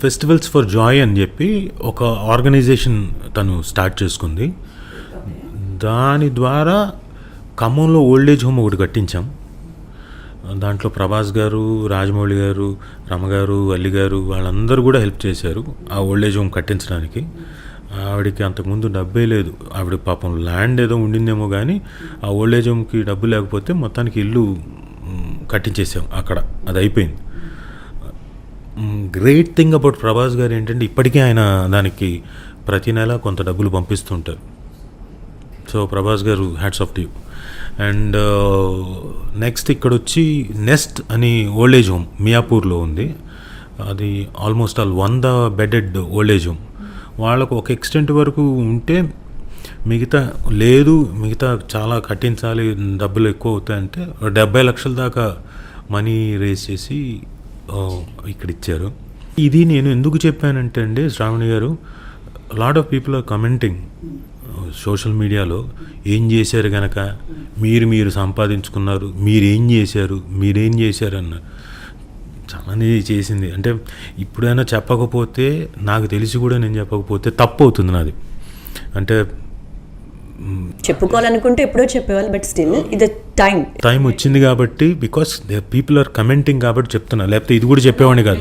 Festivals for Joy అని చెప్పి ఒక ఆర్గనైజేషన్ తను స్టార్ట్ చేసుకుంది. దాని ద్వారా ఖమ్మంలో ఓల్డ్ ఏజ్ హోమ్ ఒకటి కట్టించాం. దాంట్లో ప్రభాస్ గారు, రాజమౌళి గారు, రమగారు, అల్లి గారు వాళ్ళందరూ కూడా హెల్ప్ చేశారు ఆ ఓల్డ్ ఏజ్ హోమ్ కట్టించడానికి. ఆవిడకి అంతకుముందు డబ్బే లేదు. ఆవిడ పాపం ల్యాండ్ ఏదో ఉండిందేమో కానీ ఆ ఓల్డ్ ఏజ్ హోమ్కి డబ్బు లేకపోతే మొత్తానికి ఇల్లు కట్టించేసాం అక్కడ. అది అయిపోయింది. గ్రేట్ థింగ్ అబౌట్ ప్రభాస్ గారు ఏంటంటే ఇప్పటికీ ఆయన దానికి ప్రతి నెల కొంత డబ్బులు పంపిస్తుంటారు. సో ప్రభాస్ గారు hats off to you. And next ఇక్కడ వచ్చి నెస్ట్ అని ఓల్డ్ ఏజ్ హోమ్ మియాపూర్లో ఉంది. అది almost all 100 bedded old age home. వాళ్ళకు ఒక ఎక్స్టెంట్ వరకు ఉంటే మిగతా చాలా కట్టించాలి, డబ్బులు ఎక్కువ అవుతాయంటే 70 లక్షల దాకా మనీ రేస్ చేసి ఇక్కడ ఇచ్చారు. ఇది నేను ఎందుకు చెప్పానంటే అండి శ్రావణి గారు, lot of people are commenting social మీడియాలో, ఏం చేశారు కనుక మీరు సంపాదించుకున్నారు, మీరేం చేశారు అన్నారు. చాలానే చేసింది అంటే ఇప్పుడైనా చెప్పకపోతే, నాకు తెలిసి కూడా నేను చెప్పకపోతే తప్పు అవుతుంది నాది. అంటే చెప్పుకోవాలనుకుంటే ఎప్పుడో చెప్పేవాళ్ళు, బట్ స్టిల్ ఇది టైం వచ్చింది కాబట్టి, బికాస్ పీపుల్ ఆర్ కమెంటింగ్ కాబట్టి చెప్తున్నా, లేకపోతే ఇది కూడా చెప్పేవాడిని కాదు.